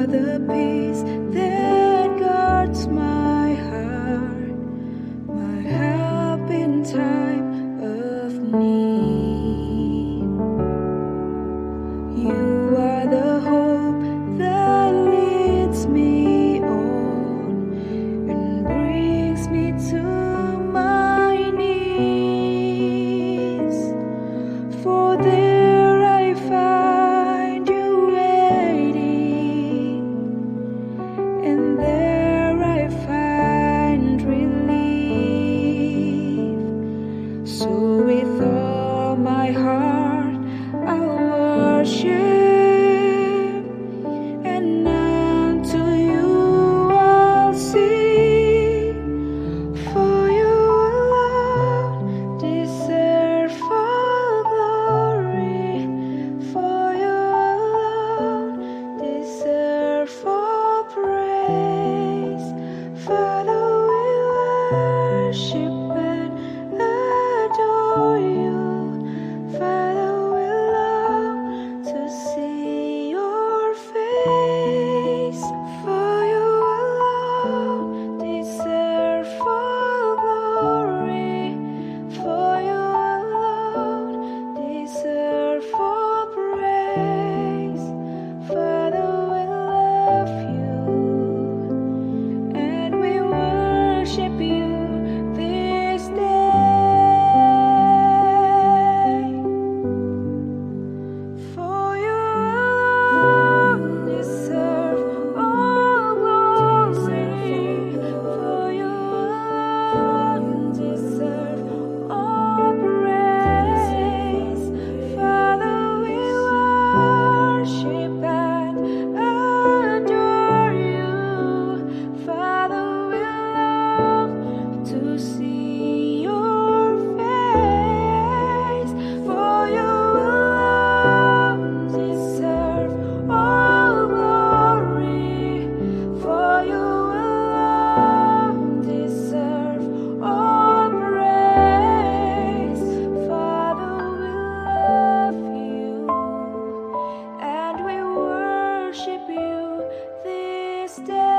are the peace that guards my heart, my help in time of need. You are the hope that leads me on and brings me to my knees. For there I find you waiting, and there I find relief. So with all my heart I'll worship, and unto you I'll sing. For you alone deserve all glory, for you alone deserve all praise. Father, we worship and adore you. Father, we long to see your face. For you alone deserve all glory, for you alone deserve all praise. Father, we love you and we worship you this day. For you alone deserve all glory, for you alone deserve all praise. Father, we worship and adore you. Father, we love to see your face. For you alone deserve all glory, for you alone deserve all praise. Father, we love you and we worship you this day.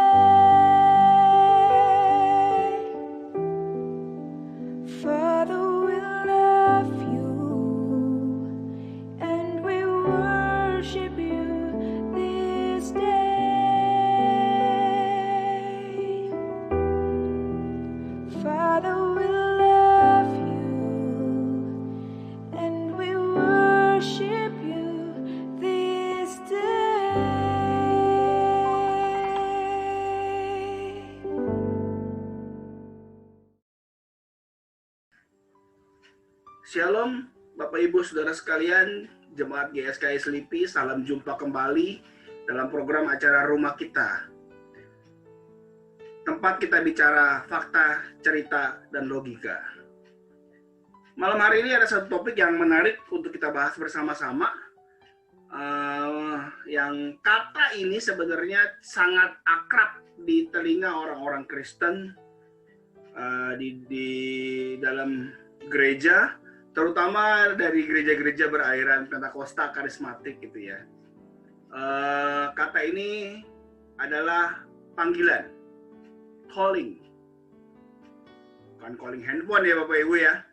Father, we love you and we worship you this day. Father, we love you and we worship you this day. Shalom Bapak Ibu Saudara sekalian, Jemaat GSKI Selipi, salam jumpa kembali dalam program acara Rumah Kita. Tempat kita bicara fakta, cerita, dan logika. Malam hari ini ada satu topik yang menarik untuk kita bahas bersama-sama. Yang kata ini sebenarnya sangat akrab di telinga orang-orang Kristen di dalam gereja, terutama dari gereja-gereja beraliran Pentakosta karismatik gitu ya. Kata ini adalah panggilan, calling, bukan calling handphone ya Bapak Ibu ya,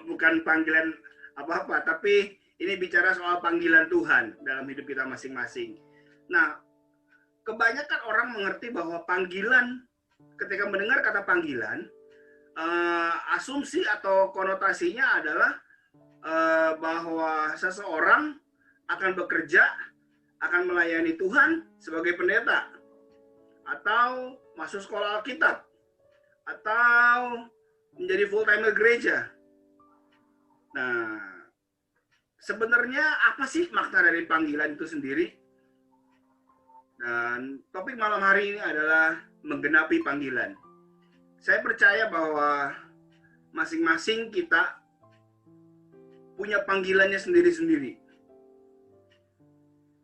bukan panggilan apa-apa, tapi ini bicara soal panggilan Tuhan dalam hidup kita masing-masing. Nah, kebanyakan orang mengerti bahwa panggilan, ketika mendengar kata panggilan, asumsi atau konotasinya adalah bahwa seseorang akan bekerja, akan melayani Tuhan sebagai pendeta, atau masuk sekolah Alkitab, atau menjadi full-timer gereja. Nah, sebenarnya apa sih makna dari panggilan itu sendiri? Dan topik malam hari ini adalah menggenapi panggilan. Saya percaya bahwa masing-masing kita punya panggilannya sendiri-sendiri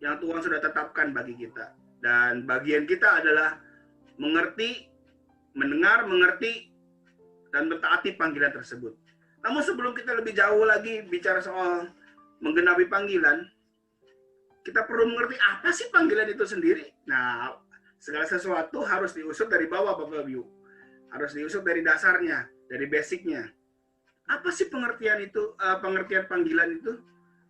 yang Tuhan sudah tetapkan bagi kita. Dan bagian kita adalah mengerti, mendengar, mengerti, dan mentaati panggilan tersebut. Namun sebelum kita lebih jauh lagi bicara soal menggenapi panggilan, kita perlu mengerti apa sih panggilan itu sendiri. Nah, segala sesuatu harus diusut dari bawah, Bapak Ibu. Harus diusut dari dasarnya, dari basicnya. Apa sih pengertian itu, pengertian panggilan itu?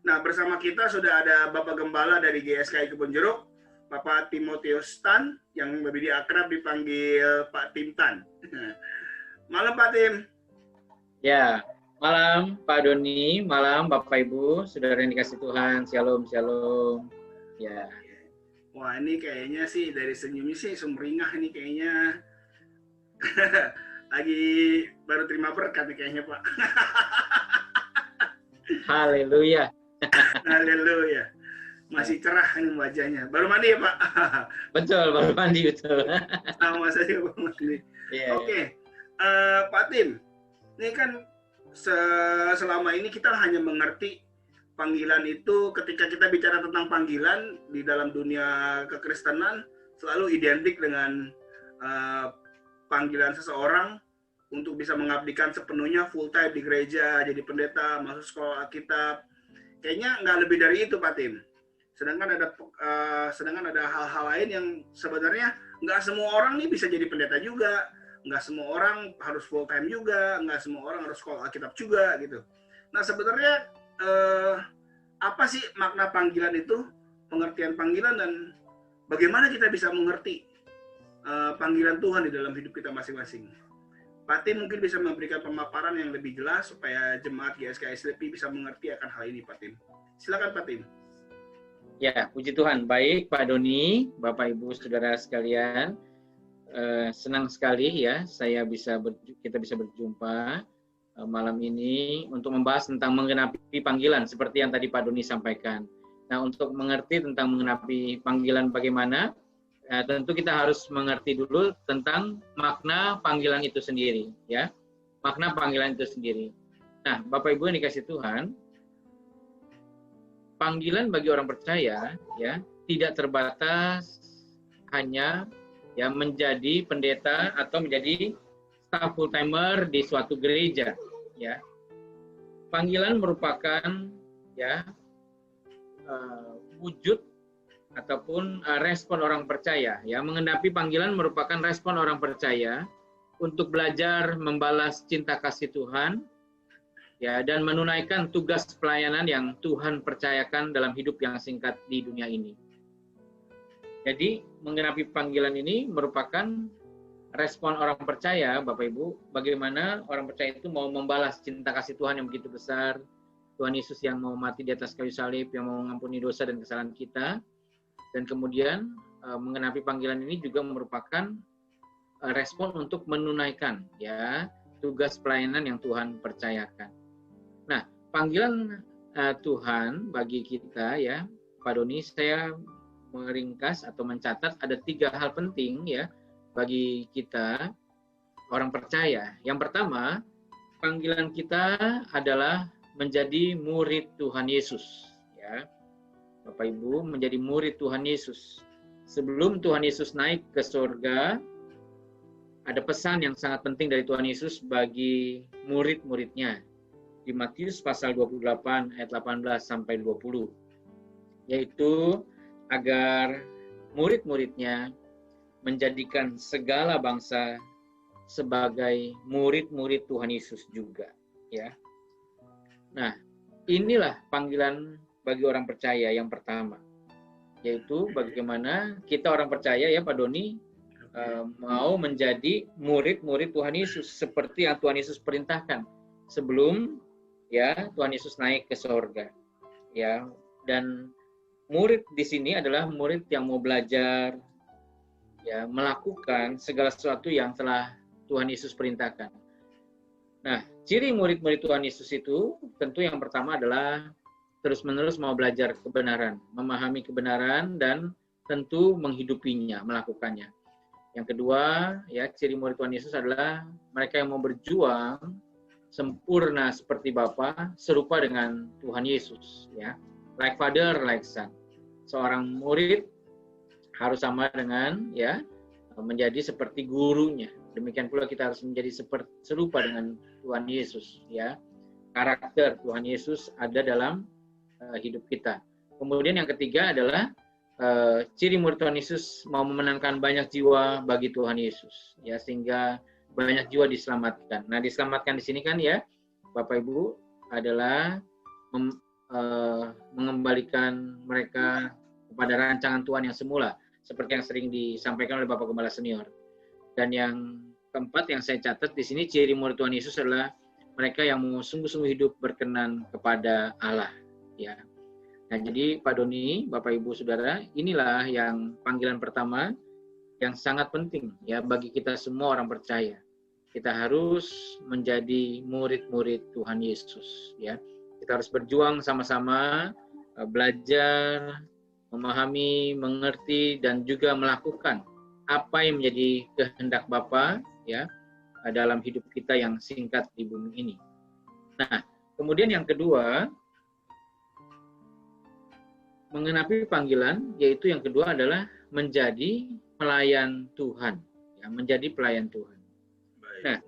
Nah, bersama kita sudah ada Bapak Gembala dari GSKI Kebun Jeruk, Bapak Timotius Tan, yang lebih akrab dipanggil Pak Tim Tan. Malam Pak Tim. Ya, malam Pak Doni, malam Bapak Ibu, saudara yang dikasih Tuhan, shalom, shalom. Ya. Wah, ini kayaknya sih dari senyumnya sih sumringah ini kayaknya. Lagi baru terima berkat nih kayaknya Pak. Haleluya. Haleluya. Masih cerah ini wajahnya. Baru mandi ya Pak? Betul, baru mandi, betul. Sama saja Pak mandi. Yeah. Oke. Pak Tim, ini kan selama ini kita hanya mengerti panggilan itu ketika kita bicara tentang panggilan di dalam dunia kekristenan selalu identik dengan panggilan seseorang untuk bisa mengabdikan sepenuhnya full time di gereja, jadi pendeta, masuk sekolah Alkitab. Kayaknya nggak lebih dari itu Pak Tim. Sedangkan ada hal-hal lain yang sebenarnya nggak semua orang nih bisa jadi pendeta juga. Nggak semua orang harus full time juga, nggak semua orang harus sekolah Alkitab juga gitu. Nah sebenarnya apa sih makna panggilan itu, pengertian panggilan, dan bagaimana kita bisa mengerti panggilan Tuhan di dalam hidup kita masing-masing. Pak Tim mungkin bisa memberikan pemaparan yang lebih jelas supaya jemaat GSKI SLP bisa mengerti akan hal ini Pak Tim. Silakan Pak Tim. Ya, puji Tuhan. Baik Pak Doni, Bapak Ibu saudara sekalian. Senang sekali ya kita bisa berjumpa malam ini untuk membahas tentang menggenapi panggilan seperti yang tadi Pak Doni sampaikan. Nah, untuk mengerti tentang menggenapi panggilan bagaimana, tentu kita harus mengerti dulu tentang makna panggilan itu sendiri ya. Makna panggilan itu sendiri. Nah, Bapak Ibu yang dikasih Tuhan, panggilan bagi orang percaya ya tidak terbatas hanya ya menjadi pendeta atau menjadi staf full timer di suatu gereja ya. Panggilan merupakan ya wujud ataupun respon orang percaya ya. Menggenapi panggilan merupakan respon orang percaya untuk belajar membalas cinta kasih Tuhan ya dan menunaikan tugas pelayanan yang Tuhan percayakan dalam hidup yang singkat di dunia ini. Jadi menggenapi panggilan ini merupakan respon orang percaya, Bapak Ibu, bagaimana orang percaya itu mau membalas cinta kasih Tuhan yang begitu besar, Tuhan Yesus yang mau mati di atas kayu salib, yang mau mengampuni dosa dan kesalahan kita, dan kemudian menggenapi panggilan ini juga merupakan respon untuk menunaikan ya tugas pelayanan yang Tuhan percayakan. Nah, panggilan Tuhan bagi kita ya, Pak Doni, saya meringkas atau mencatat ada 3 hal penting ya bagi kita orang percaya. Yang pertama, panggilan kita adalah menjadi murid Tuhan Yesus ya. Bapak Ibu, menjadi murid Tuhan Yesus. Sebelum Tuhan Yesus naik ke surga, ada pesan yang sangat penting dari Tuhan Yesus bagi murid-muridnya. Di Matius pasal 28 ayat 18 sampai 20. Yaitu agar murid-muridnya menjadikan segala bangsa sebagai murid-murid Tuhan Yesus juga ya. Nah, inilah panggilan bagi orang percaya yang pertama, yaitu bagaimana kita orang percaya ya Pak Doni mau menjadi murid-murid Tuhan Yesus seperti yang Tuhan Yesus perintahkan sebelum ya Tuhan Yesus naik ke surga ya. Dan murid di sini adalah murid yang mau belajar, ya, melakukan segala sesuatu yang telah Tuhan Yesus perintahkan. Nah, ciri murid-murid Tuhan Yesus itu tentu yang pertama adalah terus-menerus mau belajar kebenaran, memahami kebenaran, dan tentu menghidupinya, melakukannya. Yang kedua, ya, ciri murid Tuhan Yesus adalah mereka yang mau berjuang sempurna seperti Bapa, serupa dengan Tuhan Yesus, ya. Like Father, like Son. Seorang murid harus sama dengan ya menjadi seperti gurunya. Demikian pula kita harus menjadi serupa dengan Tuhan Yesus ya. Karakter Tuhan Yesus ada dalam hidup kita. Kemudian yang ketiga adalah ciri murid Tuhan Yesus mau memenangkan banyak jiwa bagi Tuhan Yesus, ya, sehingga banyak jiwa diselamatkan. Nah, diselamatkan di sini kan ya, Bapak Ibu, adalah mengembalikan mereka kepada rancangan Tuhan yang semula, seperti yang sering disampaikan oleh Bapak Gembala Senior. Dan yang keempat yang saya catat di sini, ciri murid Tuhan Yesus adalah mereka yang mau sungguh-sungguh hidup berkenan kepada Allah, ya. Nah, jadi Pak Doni, Bapak Ibu Saudara, inilah yang panggilan pertama yang sangat penting ya bagi kita semua orang percaya. Kita harus menjadi murid-murid Tuhan Yesus, ya. Kita harus berjuang sama-sama, belajar, memahami, mengerti, dan juga melakukan apa yang menjadi kehendak Bapa, ya, dalam hidup kita yang singkat di bumi ini. Nah, kemudian yang kedua, mengenapi panggilan, yaitu yang kedua adalah menjadi pelayan Tuhan, ya, menjadi pelayan Tuhan. Baik. Nah,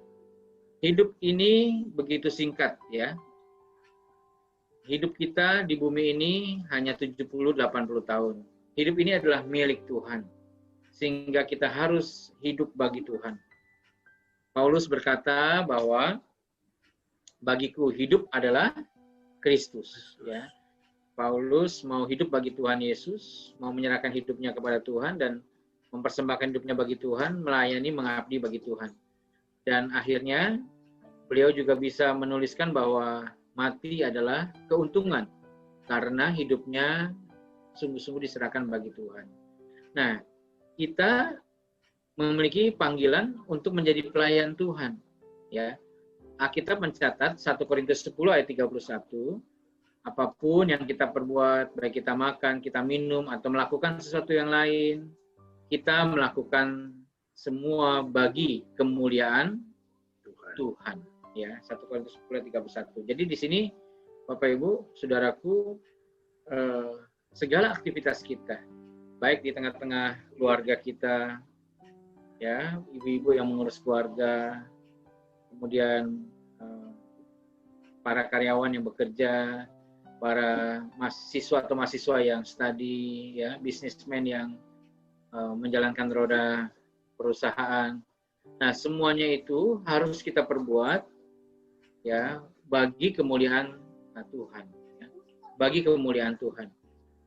hidup ini begitu singkat, ya. Hidup kita di bumi ini hanya 70-80 tahun. Hidup ini adalah milik Tuhan, sehingga kita harus hidup bagi Tuhan. Paulus berkata bahwa bagiku hidup adalah Kristus, ya. Paulus mau hidup bagi Tuhan Yesus, mau menyerahkan hidupnya kepada Tuhan dan mempersembahkan hidupnya bagi Tuhan, melayani, mengabdi bagi Tuhan. Dan akhirnya beliau juga bisa menuliskan bahwa mati adalah keuntungan karena hidupnya sungguh-sungguh diserahkan bagi Tuhan. Nah, kita memiliki panggilan untuk menjadi pelayan Tuhan, ya. Alkitab mencatat 1 Korintus 10 ayat 31, apapun yang kita perbuat, baik kita makan, kita minum, atau melakukan sesuatu yang lain, kita melakukan semua bagi kemuliaan Tuhan. Ya, 1 Korintus 10 ayat 31. Jadi di sini, Bapak Ibu, Saudaraku, segala aktivitas kita, baik di tengah-tengah keluarga kita, ya, ibu-ibu yang mengurus keluarga, kemudian para karyawan yang bekerja, para mahasiswa atau mahasiswa yang studi, ya, bisnismen yang menjalankan roda perusahaan. Nah, semuanya itu harus kita perbuat, ya, bagi kemuliaan Tuhan, ya, bagi kemuliaan Tuhan,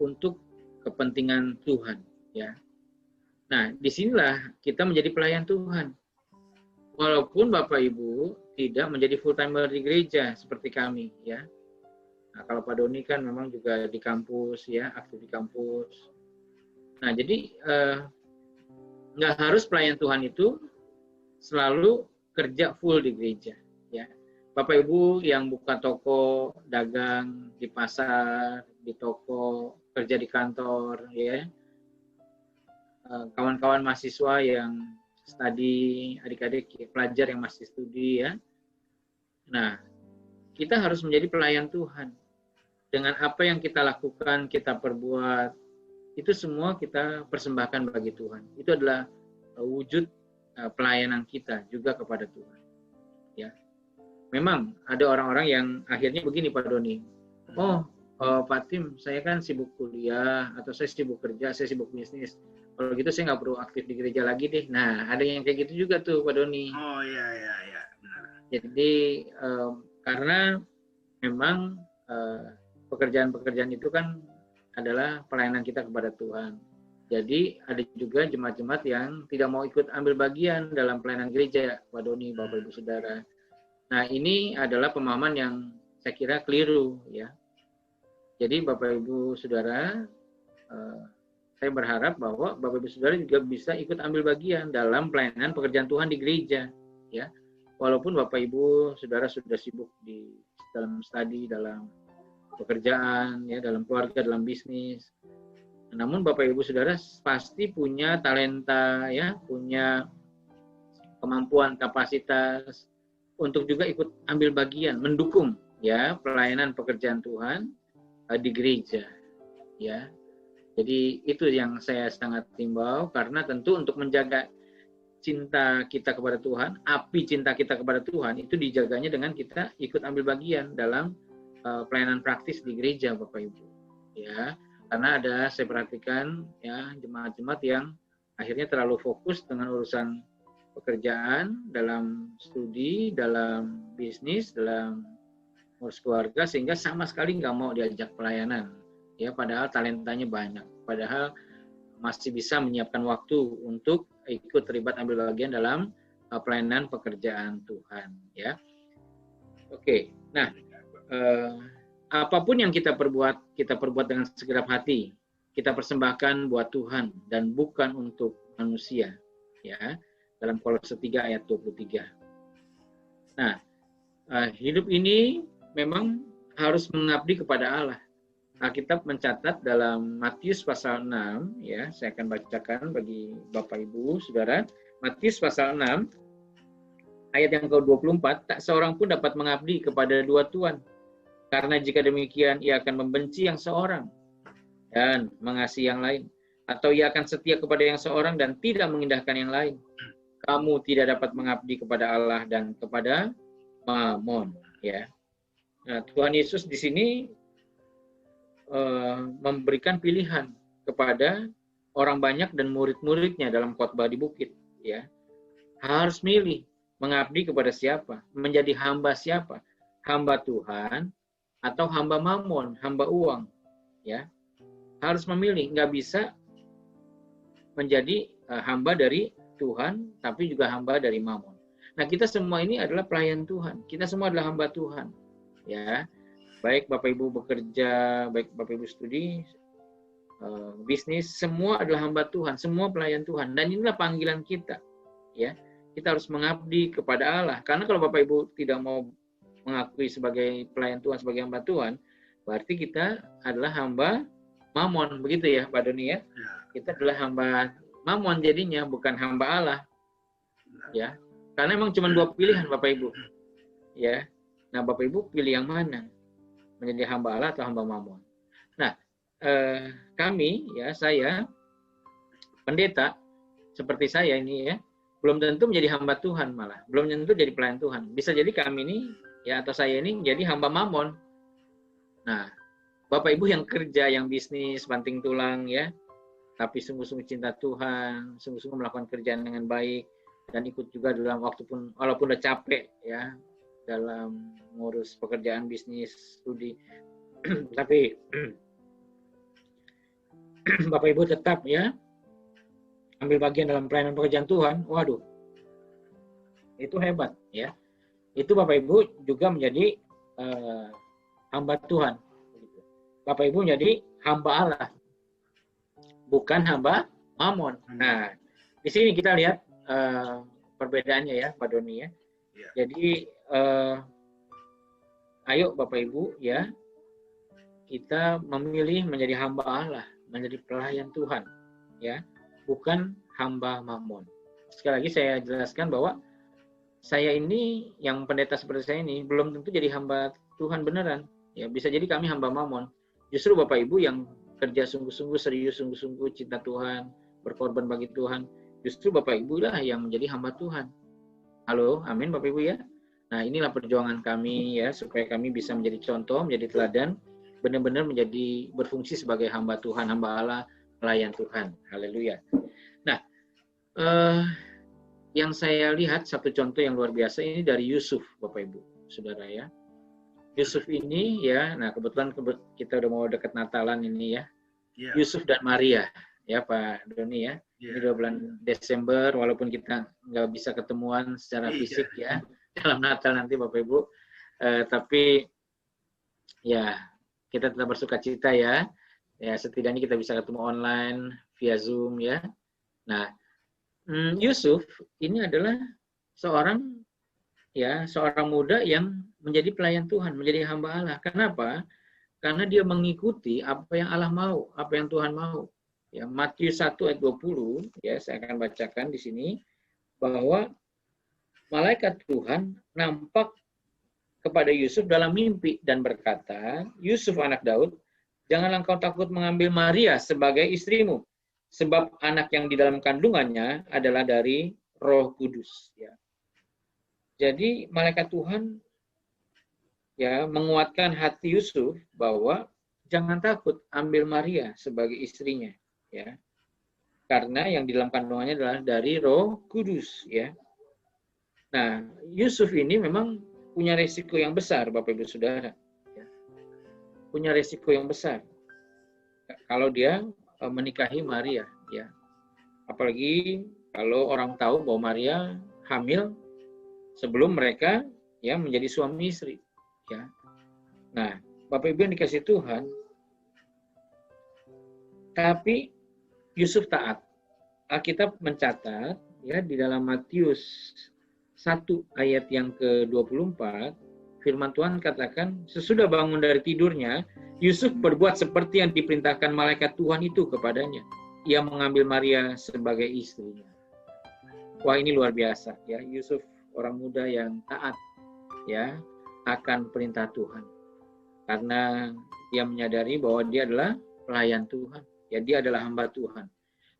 untuk kepentingan Tuhan, ya. Nah, disinilah kita menjadi pelayan Tuhan. Walaupun Bapak Ibu tidak menjadi full timer di gereja seperti kami, ya. Nah, kalau Pak Doni kan memang juga di kampus, ya, aktif di kampus. Nah, jadi nggak harus pelayan Tuhan itu selalu kerja full di gereja, ya. Bapak Ibu yang buka toko, dagang di pasar, di toko, kerja di kantor, ya. Kawan-kawan mahasiswa yang studi, adik-adik pelajar yang masih studi, ya. Nah, kita harus menjadi pelayan Tuhan. Dengan apa yang kita lakukan, kita perbuat, itu semua kita persembahkan bagi Tuhan. Itu adalah wujud pelayanan kita juga kepada Tuhan. Ya, memang ada orang-orang yang akhirnya begini, Pak Doni. Pak Tim, saya kan sibuk kuliah, atau saya sibuk kerja, saya sibuk bisnis. Kalau gitu saya nggak perlu aktif di gereja lagi deh. Nah, ada yang kayak gitu juga tuh, Pak Doni. Oh iya, benar. Jadi karena memang pekerjaan-pekerjaan itu kan adalah pelayanan kita kepada Tuhan. Jadi ada juga jemaat-jemaat yang tidak mau ikut ambil bagian dalam pelayanan gereja, Pak Doni, Bapak Ibu Saudara. Nah, ini adalah pemahaman yang saya kira keliru, ya. Jadi Bapak Ibu Saudara, saya berharap bahwa Bapak Ibu Saudara juga bisa ikut ambil bagian dalam pelayanan pekerjaan Tuhan di gereja, ya. Walaupun Bapak Ibu Saudara sudah sibuk di dalam studi, dalam pekerjaan, ya, dalam keluarga, dalam bisnis. Namun Bapak Ibu Saudara pasti punya talenta, ya, punya kemampuan, kapasitas untuk juga ikut ambil bagian, mendukung, ya, pelayanan pekerjaan Tuhan di gereja, ya. Jadi itu yang saya sangat himbau, karena tentu untuk menjaga cinta kita kepada Tuhan, api cinta kita kepada Tuhan itu dijaganya dengan kita ikut ambil bagian dalam pelayanan praktis di gereja, Bapak Ibu, ya. Karena saya perhatikan ya jemaat-jemaat yang akhirnya terlalu fokus dengan urusan pekerjaan, dalam studi, dalam bisnis, dalam ngurus keluarga, sehingga sama sekali nggak mau diajak pelayanan. Ya, padahal talentanya banyak. Padahal masih bisa menyiapkan waktu untuk ikut terlibat ambil bagian dalam pelayanan pekerjaan Tuhan. Ya, oke. Nah, apapun yang kita perbuat dengan segenap hati. Kita persembahkan buat Tuhan dan bukan untuk manusia. Ya, dalam Kolose 3 ayat 23. Nah, hidup ini memang harus mengabdi kepada Allah. Alkitab mencatat dalam Matius pasal 6, ya, saya akan bacakan bagi Bapak Ibu, Saudara. Matius pasal 6 ayat yang ke-24, tak seorang pun dapat mengabdi kepada dua tuan. Karena jika demikian, ia akan membenci yang seorang dan mengasihi yang lain. Atau ia akan setia kepada yang seorang dan tidak mengindahkan yang lain. Kamu tidak dapat mengabdi kepada Allah dan kepada Mamon. Ya. Nah, Tuhan Yesus di sini memberikan pilihan kepada orang banyak dan murid-muridnya dalam khotbah di bukit. Ya. Harus milih mengabdi kepada siapa, menjadi hamba siapa, hamba Tuhan atau hamba mamon, hamba uang, ya, harus memilih, nggak bisa menjadi hamba dari Tuhan, tapi juga hamba dari mamon. Nah, kita semua ini adalah pelayan Tuhan, kita semua adalah hamba Tuhan, ya, baik Bapak Ibu bekerja, baik Bapak Ibu studi, bisnis, semua adalah hamba Tuhan, semua pelayan Tuhan, dan inilah panggilan kita, ya, kita harus mengabdi kepada Allah, karena kalau Bapak Ibu tidak mau mengakui sebagai pelayan Tuhan, sebagai hamba Tuhan, berarti kita adalah hamba mamon, begitu ya Pak Doni ya? Kita adalah hamba mamon jadinya, bukan hamba Allah. Ya, karena memang cuma dua pilihan Bapak Ibu. Ya, nah Bapak Ibu pilih yang mana? Menjadi hamba Allah atau hamba mamon? Nah, kami ya, saya pendeta seperti saya ini ya, belum tentu menjadi hamba Tuhan malah, belum tentu jadi pelayan Tuhan. Bisa jadi kami ini ya atau saya ini menjadi hamba mamon. Nah, Bapak Ibu yang kerja, yang bisnis, banting tulang ya, tapi sungguh-sungguh cinta Tuhan, sungguh-sungguh melakukan kerjaan dengan baik dan ikut juga dalam waktu pun walaupun udah capek ya dalam ngurus pekerjaan, bisnis, studi, tapi Bapak Ibu tetap ya ambil bagian dalam pelayanan pekerjaan Tuhan. Waduh, itu hebat ya. Itu Bapak Ibu juga menjadi hamba Tuhan. Bapak Ibu menjadi hamba Allah, bukan hamba mamon. Nah, di sini kita lihat perbedaannya ya, Pak Doni ya. Jadi, ayo Bapak Ibu ya, kita memilih menjadi hamba Allah, menjadi pelayan Tuhan, ya, bukan hamba mamon. Sekali lagi saya jelaskan bahwa saya ini, yang pendeta seperti saya ini, belum tentu jadi hamba Tuhan beneran. Ya, bisa jadi kami hamba mamon. Justru Bapak Ibu yang kerja sungguh-sungguh, serius, sungguh-sungguh, cinta Tuhan, berkorban bagi Tuhan, justru Bapak Ibu lah yang menjadi hamba Tuhan. Halo, amin Bapak Ibu ya. Nah, inilah perjuangan kami ya, supaya kami bisa menjadi contoh, menjadi teladan, benar-benar menjadi berfungsi sebagai hamba Tuhan, hamba Allah, pelayan Tuhan. Haleluya. Nah, yang saya lihat satu contoh yang luar biasa ini dari Yusuf, Bapak Ibu, Saudara ya. Yusuf ini ya, nah kebetulan kita udah mau dekat Natalan ini ya. Yeah. Yusuf dan Maria ya Pak Doni ya. Yeah. Ini 2 bulan Desember, walaupun kita nggak bisa ketemuan secara fisik ya dalam Natal nanti Bapak Ibu, tapi ya kita tetap bersuka cita ya. Ya setidaknya kita bisa ketemu online via Zoom ya. Nah, Yusuf ini adalah seorang muda yang menjadi pelayan Tuhan, menjadi hamba Allah. Kenapa? Karena dia mengikuti apa yang Allah mau, apa yang Tuhan mau. Ya, Matius 1 ayat 20, ya saya akan bacakan di sini bahwa malaikat Tuhan nampak kepada Yusuf dalam mimpi dan berkata, "Yusuf anak Daud, janganlah engkau takut mengambil Maria sebagai istrimu, sebab anak yang di dalam kandungannya adalah dari Roh Kudus." Ya. Jadi malaikat Tuhan ya menguatkan hati Yusuf bahwa jangan takut ambil Maria sebagai istrinya, ya. Karena yang di dalam kandungannya adalah dari Roh Kudus, ya. Nah, Yusuf ini memang punya resiko yang besar, Bapak Ibu Saudara. Ya. Punya resiko yang besar kalau dia menikahi Maria, ya. Apalagi kalau orang tahu bahwa Maria hamil sebelum mereka ya menjadi suami istri, ya. Nah, Bapak Ibu yang dikasih Tuhan, tapi Yusuf taat. Alkitab mencatat ya di dalam Matius 1 ayat yang ke-24, firman Tuhan katakan, sesudah bangun dari tidurnya, Yusuf berbuat seperti yang diperintahkan malaikat Tuhan itu kepadanya. Ia mengambil Maria sebagai istrinya. Wah, ini luar biasa ya, Yusuf orang muda yang taat ya akan perintah Tuhan. Karena dia menyadari bahwa dia adalah pelayan Tuhan. Ya, dia adalah hamba Tuhan.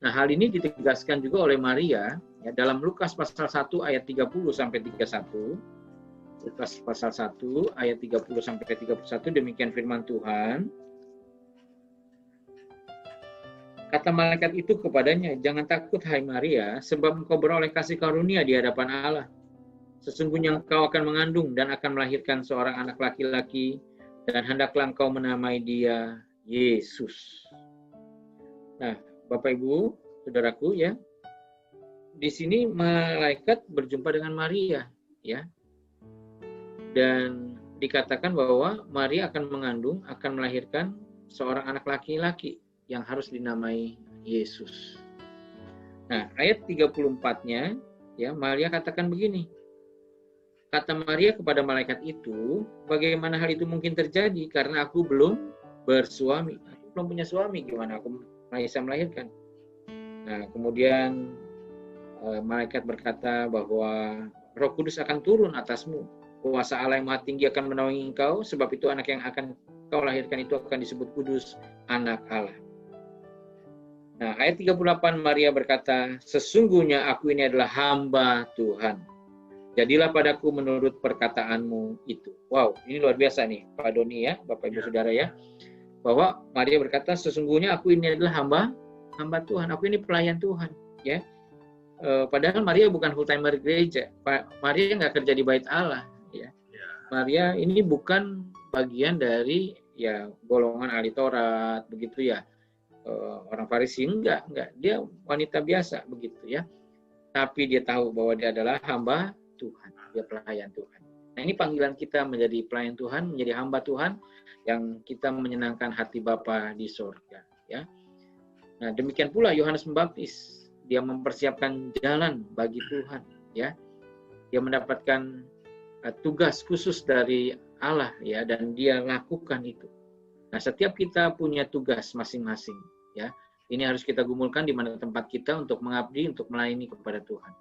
Nah, hal ini ditegaskan juga oleh Maria ya, dalam Lukas pasal 1 ayat 30 sampai 31. Lukas pasal 1 ayat 30 sampai 31, demikian firman Tuhan. Kata malaikat itu kepadanya, jangan takut hai Maria, sebab engkau beroleh kasih karunia di hadapan Allah. Sesungguhnya engkau akan mengandung dan akan melahirkan seorang anak laki-laki, dan hendaklah engkau menamai dia Yesus. Nah, Bapak Ibu, saudaraku ya, di sini malaikat berjumpa dengan Maria, ya, dan dikatakan bahwa Maria akan mengandung, akan melahirkan seorang anak laki-laki yang harus dinamai Yesus. Nah, ayat 34-nya, ya, Maria katakan begini. Kata Maria kepada malaikat itu, bagaimana hal itu mungkin terjadi karena aku belum bersuami. Aku belum punya suami, gimana aku bisa melahirkan? Nah, kemudian malaikat berkata bahwa Roh Kudus akan turun atasmu. Kuasa Allah yang Maha Tinggi akan menaungi engkau, sebab itu anak yang akan kau lahirkan itu akan disebut kudus, anak Allah. Nah, ayat 38 Maria berkata, sesungguhnya aku ini adalah hamba Tuhan. Jadilah padaku menurut perkataanmu itu. Wow, ini luar biasa nih, Pak Doni ya, Bapak Ibu Saudara ya. Bahwa Maria berkata, sesungguhnya aku ini adalah hamba Tuhan, aku ini pelayan Tuhan, ya. Padahal Maria bukan full timer gereja, Maria nggak kerja di bait Allah, ya. Maria ini bukan bagian dari ya golongan ahli Taurat begitu ya, orang Farisi enggak, dia wanita biasa begitu ya. Tapi dia tahu bahwa dia adalah hamba Tuhan, dia pelayan Tuhan. Nah, ini panggilan kita menjadi pelayan Tuhan, menjadi hamba Tuhan yang kita menyenangkan hati Bapa di sorga, ya. Nah, demikian pula Yohanes Pembaptis, dia mempersiapkan jalan bagi Tuhan, ya. Dia mendapatkan tugas khusus dari Allah, ya, dan dia lakukan itu. Nah, setiap kita punya tugas masing-masing, ya. Ini harus kita gumulkan di mana tempat kita untuk mengabdi, untuk melayani kepada Tuhan.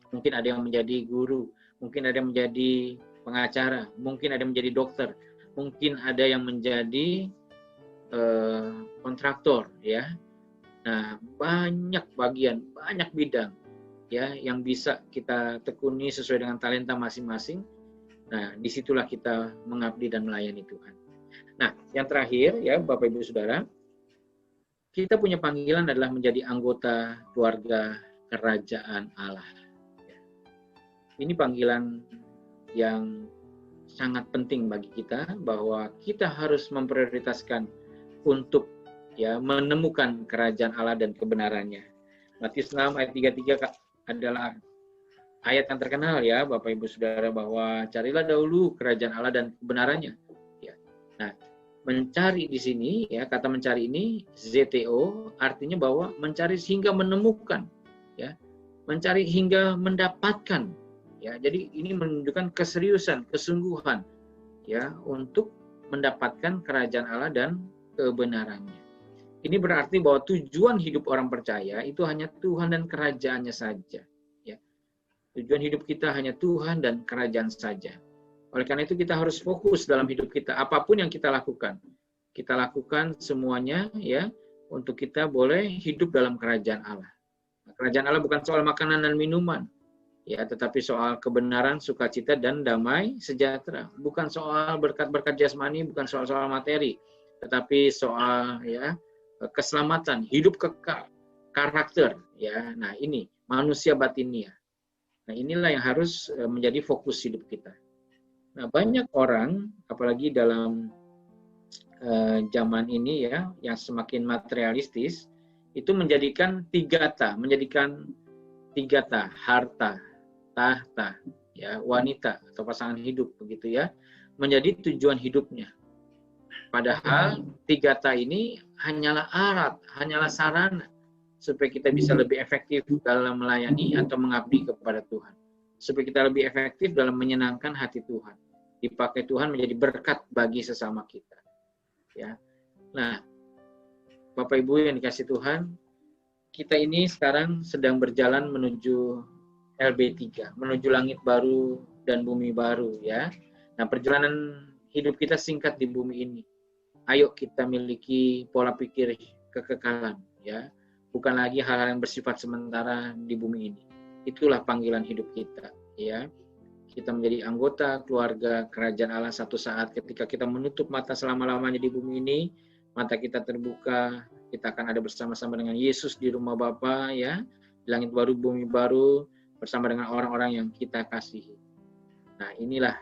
Mungkin ada yang menjadi guru, mungkin ada yang menjadi pengacara, mungkin ada yang menjadi dokter, mungkin ada yang menjadi kontraktor, ya. Nah, banyak bagian, banyak bidang, ya, yang bisa kita tekuni sesuai dengan talenta masing-masing. Nah, disitulah kita mengabdi dan melayani Tuhan. Nah, yang terakhir, ya, Bapak Ibu Saudara, kita punya panggilan adalah menjadi anggota keluarga kerajaan Allah. Ini panggilan yang sangat penting bagi kita, bahwa kita harus memprioritaskan untuk ya menemukan kerajaan Allah dan kebenarannya. Matius 6 ayat 33 adalah ayat yang terkenal ya Bapak Ibu Saudara, bahwa carilah dahulu kerajaan Allah dan kebenarannya. Ya. Nah, mencari di sini ya, kata mencari ini ZTO artinya bahwa mencari hingga menemukan, ya, mencari hingga mendapatkan, ya. Jadi ini menunjukkan keseriusan, kesungguhan, ya, untuk mendapatkan kerajaan Allah dan kebenarannya. Ini berarti bahwa tujuan hidup orang percaya itu hanya Tuhan dan kerajaannya saja, ya. Tujuan hidup kita hanya Tuhan dan kerajaan saja. Oleh karena itu kita harus fokus dalam hidup kita. Apapun yang kita lakukan semuanya ya untuk kita boleh hidup dalam kerajaan Allah. Kerajaan Allah bukan soal makanan dan minuman, ya, tetapi soal kebenaran, sukacita dan damai sejahtera. Bukan soal berkat-berkat jasmani, bukan soal materi, tetapi soal keselamatan, hidup kekal, karakter ya. Nah, ini manusia batinia. Nah, inilah yang harus menjadi fokus hidup kita. Nah, banyak orang apalagi dalam zaman ini ya yang semakin materialistis itu menjadikan tiga ta, harta, tahta, ya, wanita atau pasangan hidup begitu ya, menjadi tujuan hidupnya. Padahal 3 ini hanyalah alat, hanyalah sarana supaya kita bisa lebih efektif dalam melayani atau mengabdi kepada Tuhan. Supaya kita lebih efektif dalam menyenangkan hati Tuhan. Dipakai Tuhan menjadi berkat bagi sesama kita. Ya. Nah, Bapak Ibu yang dikasih Tuhan, kita ini sekarang sedang berjalan menuju LB3, menuju langit baru dan bumi baru ya. Nah, perjalanan hidup kita singkat di bumi ini. Ayo kita miliki pola pikir kekekalan ya. Bukan lagi hal-hal yang bersifat sementara di bumi ini. Itulah panggilan hidup kita ya. Kita menjadi anggota keluarga kerajaan Allah satu saat ketika kita menutup mata selama-lamanya di bumi ini, mata kita terbuka, kita akan ada bersama-sama dengan Yesus di rumah Bapa ya, di langit baru, bumi baru, bersama dengan orang-orang yang kita kasihi. Nah, inilah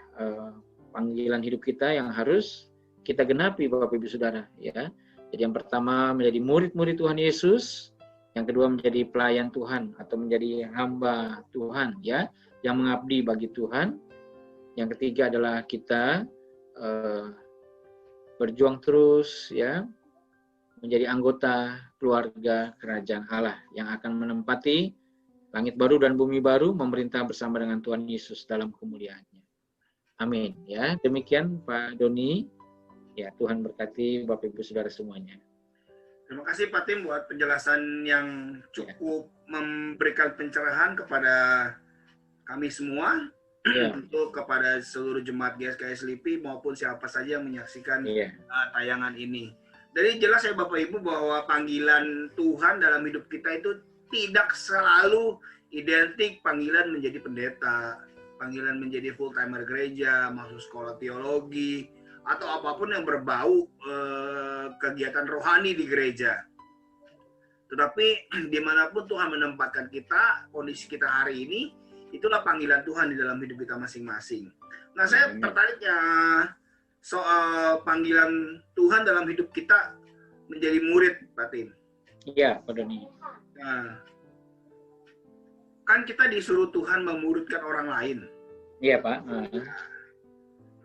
panggilan hidup kita yang harus kita genapi Bapak Ibu Saudara ya. Jadi yang pertama menjadi murid-murid Tuhan Yesus, yang kedua menjadi pelayan Tuhan atau menjadi hamba Tuhan ya, yang mengabdi bagi Tuhan. Yang ketiga adalah kita berjuang terus ya, menjadi anggota keluarga kerajaan Allah yang akan menempati langit baru dan bumi baru, memerintah bersama dengan Tuhan Yesus dalam kemuliaannya. Amin ya. Demikian Pak Doni. Ya, Tuhan berkati Bapak Ibu Saudara semuanya. Terima kasih Pak Tim buat penjelasan yang cukup memberikan pencerahan kepada kami semua, untuk kepada seluruh jemaat GSKI Selipi maupun siapa saja yang menyaksikan tayangan ini. Dari jelas ya Bapak Ibu bahwa panggilan Tuhan dalam hidup kita itu tidak selalu identik panggilan menjadi pendeta, panggilan menjadi full timer gereja, masuk sekolah teologi, atau apapun yang berbau kegiatan rohani di gereja. Tetapi dimanapun Tuhan menempatkan kita, kondisi kita hari ini, itulah panggilan Tuhan di dalam hidup kita masing-masing. Nah, saya tertarik ya soal panggilan Tuhan dalam hidup kita menjadi murid, Pak Tim. Iya, Pak Doni. Nah, kan kita disuruh Tuhan memuridkan orang lain. Iya, Pak.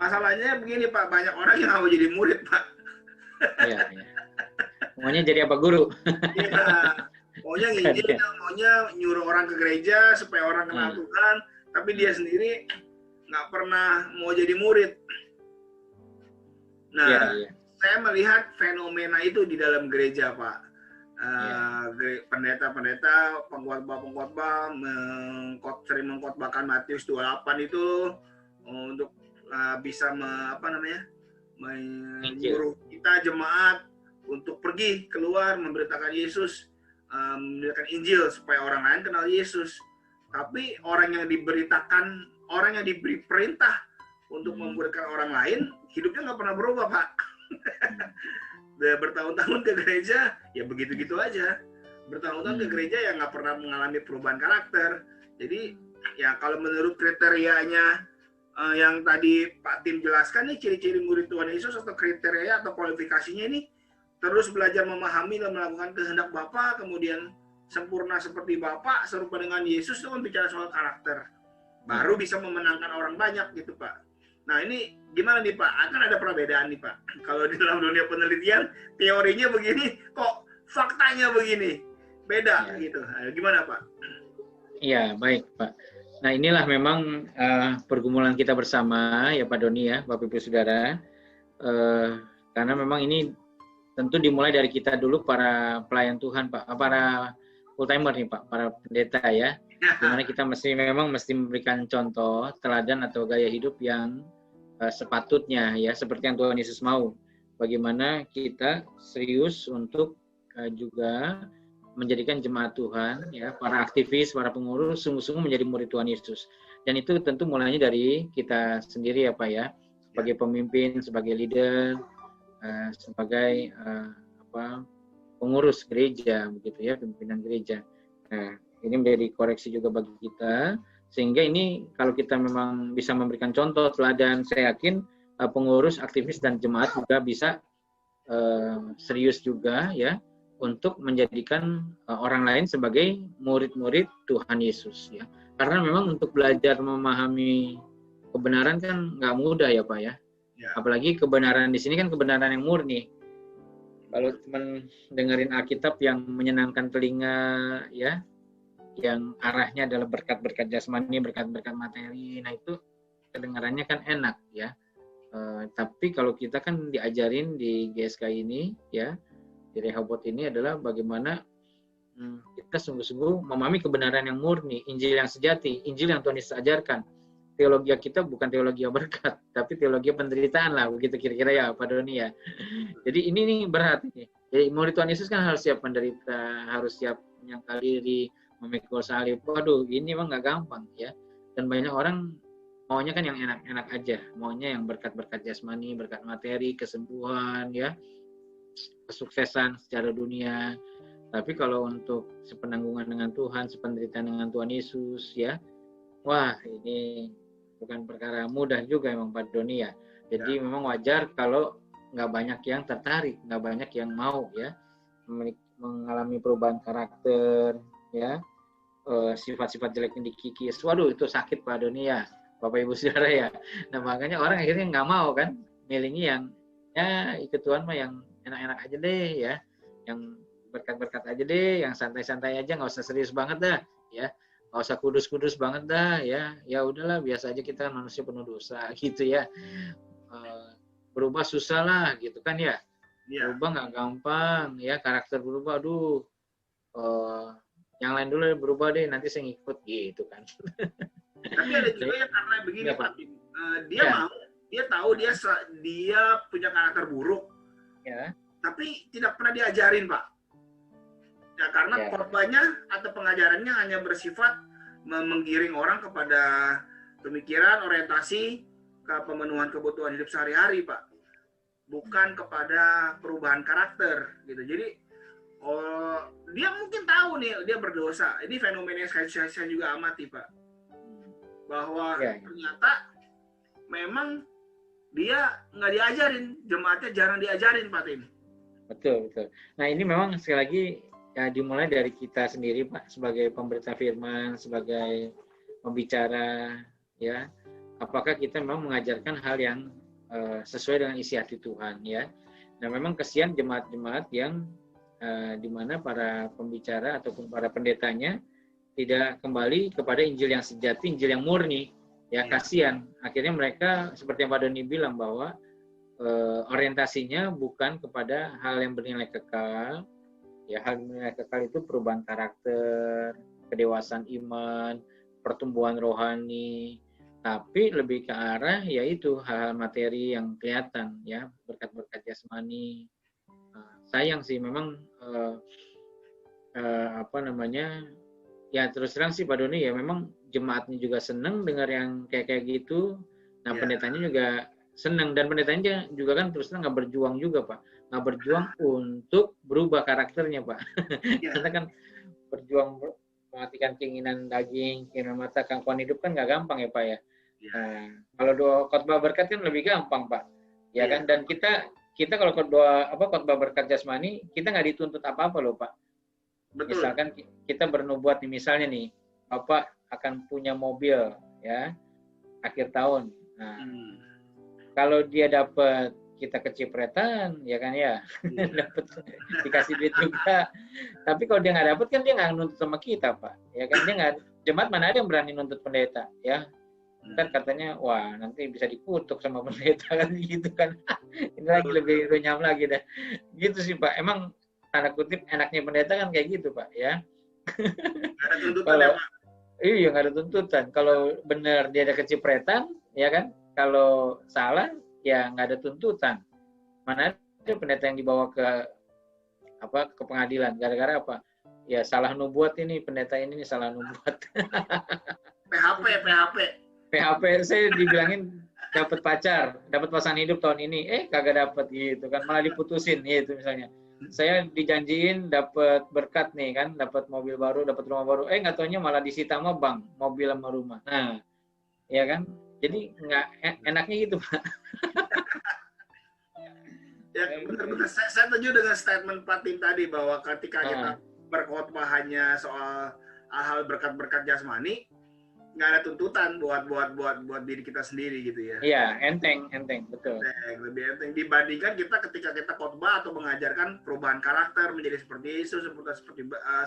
Masalahnya begini Pak, banyak orang yang mau jadi murid Pak. Iya. Maunya jadi apa guru? Iya, maunya nginjil, maunya nyuruh orang ke gereja supaya orang kenal Tuhan, tapi dia sendiri nggak pernah mau jadi murid. Nah, saya melihat fenomena itu di dalam gereja Pak. Pendeta-pendeta, pengkhotbah sering mengkhotbahkan Matius 28 itu untuk bisa menyuruh kita jemaat untuk pergi keluar memberitakan Yesus, memberitakan Injil supaya orang lain kenal Yesus. Tapi orang yang diberitakan, orang yang diberi perintah untuk memberitakan orang lain, hidupnya nggak pernah berubah Pak. Bertahun-tahun ke gereja, ya begitu-gitu aja. Bertahun-tahun ke gereja ya nggak pernah mengalami perubahan karakter. Jadi ya kalau menurut kriterianya yang tadi Pak Tim jelaskan nih, ciri-ciri murid Tuhan Yesus atau kriteria atau kualifikasinya ini terus belajar memahami dan melakukan kehendak Bapa, kemudian sempurna seperti Bapa, serupa dengan Yesus, itu kan bicara soal karakter. Baru bisa memenangkan orang banyak gitu Pak. Nah ini gimana nih Pak? Akan ada perbedaan nih Pak. Kalau di dalam dunia penelitian teorinya begini, kok faktanya begini, beda gitu. Nah, gimana Pak? Iya baik Pak. Nah inilah memang pergumulan kita bersama ya Pak Doni ya, Bapak Ibu Saudara. Karena memang ini tentu dimulai dari kita dulu para pelayan Tuhan Pak, para full timer nih Pak, para pendeta ya. Dimana kita mesti memberikan contoh, teladan atau gaya hidup yang sepatutnya ya, seperti yang Tuhan Yesus mau. Bagaimana kita serius untuk juga menjadikan jemaat Tuhan, ya, para aktivis, para pengurus sungguh-sungguh menjadi murid Tuhan Yesus. Dan itu tentu mulainya dari kita sendiri ya Pak ya, sebagai pemimpin, sebagai leader, sebagai pengurus gereja begitu ya, pimpinan gereja. Nah, ini menjadi koreksi juga bagi kita, sehingga ini kalau kita memang bisa memberikan contoh teladan, saya yakin pengurus, aktivis dan jemaat juga bisa serius juga ya untuk menjadikan orang lain sebagai murid-murid Tuhan Yesus ya. Karena memang untuk belajar memahami kebenaran kan nggak mudah ya Pak ya. Apalagi kebenaran di sini kan kebenaran yang murni. Kalau teman dengerin Alkitab yang menyenangkan telinga ya, yang arahnya adalah berkat-berkat jasmani, berkat-berkat materi, nah itu kedengarannya kan enak ya. Tapi kalau kita kan diajarin di GSK ini ya, di Rehoboth ini adalah bagaimana kita sungguh-sungguh memahami kebenaran yang murni, Injil yang sejati, Injil yang Tuhan Yesus ajarkan. Teologi kita bukan teologi berkat, tapi teologi penderitaan lah, begitu kira-kira ya Pak Doni ya. Jadi ini nih berat ini. Jadi murid Tuhan Yesus kan harus siap menderita, harus siap menyangkal diri, memikul salib. Waduh, ini memang nggak gampang ya. Dan banyak orang maunya kan yang enak-enak aja, maunya yang berkat-berkat jasmani, berkat materi, kesembuhan ya, kesuksesan secara dunia. Tapi kalau untuk sepenanggungan dengan Tuhan, sependeritaan dengan Tuhan Yesus ya, wah ini bukan perkara mudah juga memang Pak Doni ya. Jadi memang wajar kalau nggak banyak yang tertarik, nggak banyak yang mau ya mengalami perubahan karakter ya, sifat-sifat jeleknya dikikis. Waduh itu sakit Pak Doni ya, Bapak Ibu Saudara ya. Nah makanya orang akhirnya nggak mau kan, milihnya yang ya ikut Tuhan mah yang enak-enak aja deh ya, yang berkat-berkat aja deh, yang santai-santai aja, nggak usah serius banget dah ya. Nggak usah kudus-kudus banget dah ya, ya udahlah biasa aja, kita manusia penuh dosa gitu ya. Berubah susah lah gitu kan ya, berubah nggak gampang ya, karakter berubah, aduh yang lain dulu berubah deh, nanti saya ngikut gitu kan. Tapi ada juga yang karena begini ya, Pak, dia mau, dia tahu dia punya karakter buruk ya, tapi tidak pernah diajarin Pak. Ya, karena khotbahnya atau pengajarannya hanya bersifat menggiring orang kepada pemikiran, orientasi ke pemenuhan kebutuhan hidup sehari-hari, Pak. Bukan kepada perubahan karakter, gitu. Jadi, dia mungkin tahu nih, dia berdosa. Ini fenomena yang saya juga amati, Pak. Bahwa ternyata memang dia nggak diajarin, jemaatnya jarang diajarin, Pak Tim. Betul, betul. Nah, ini memang sekali lagi ya dimulai dari kita sendiri Pak, sebagai pemberita firman, sebagai pembicara ya, apakah kita memang mengajarkan hal yang sesuai dengan isi hati Tuhan ya. Nah memang kesian jemaat-jemaat yang di mana para pembicara ataupun para pendetanya tidak kembali kepada Injil yang sejati, Injil yang murni ya, kasihan. Akhirnya mereka seperti yang Pak Doni bilang bahwa orientasinya bukan kepada hal yang bernilai kekal. Ya, hal yang kekal itu perubahan karakter, kedewasaan iman, pertumbuhan rohani, tapi lebih ke arah yaitu hal-hal materi yang kelihatan ya, berkat-berkat jasmani. Sayang sih memang ya terus terang sih Pak Doni ya, memang jemaatnya juga senang dengar yang kayak gitu. Nah pendetanya juga senang, dan pendetanya juga kan terus terang nggak berjuang juga Pak, nggak berjuang untuk berubah karakternya Pak. Karena kan berjuang mematikan keinginan daging, keinginan mata, kangkuan hidup kan nggak gampang ya Pak ya. Nah, kalau doa khotbah berkat kan lebih gampang Pak, ya kan. Dan kita kalau khotbah berkat jasmani, kita nggak dituntut apa-apa loh Pak. Betul. Misalkan kita bernubuat nih, misalnya nih Bapak akan punya mobil ya akhir tahun. Nah, kalau dia dapat, kita kecipretan ya kan ya, dapat dikasih duit juga. Tapi kalau dia nggak dapat kan dia nggak nuntut sama kita Pak, ya kan. Dia nggak, jemaat mana ada yang berani nuntut pendeta ya. Ntar katanya wah nanti bisa dikutuk sama pendeta kan gitu kan. Ini lagi lebih runyam lagi dah. Gitu sih Pak. Emang tanda kutip enaknya pendeta kan kayak gitu Pak ya. Nggak ada tuntutan ya Pak. Iya nggak ada tuntutan. Kalau benar dia ada kecipretan ya kan. Kalau salah ya nggak ada tuntutan. Mana ada pendeta yang dibawa ke pengadilan gara-gara apa? Ya salah nubuat ini, pendeta ini salah nubuat. PHP. PHP saya dibilangin dapat pacar, dapat pasangan hidup tahun ini, kagak dapat gitu kan, malah diputusin gitu misalnya. Saya dijanjiin dapat berkat nih kan, dapat mobil baru, dapat rumah baru, nggak taunya malah disita sama bank, mobil sama rumah. Nah, ya kan, jadi nggak enaknya gitu Pak. Ya benar-benar saya setuju dengan statement Pak Tim tadi bahwa ketika kita berkhotbah hanya soal hal berkat-berkat jasmani, nggak ada tuntutan buat diri kita sendiri gitu ya. Iya, enteng, betul. Lebih enteng dibandingkan ketika kita khotbah atau mengajarkan perubahan karakter menjadi seperti Yesus,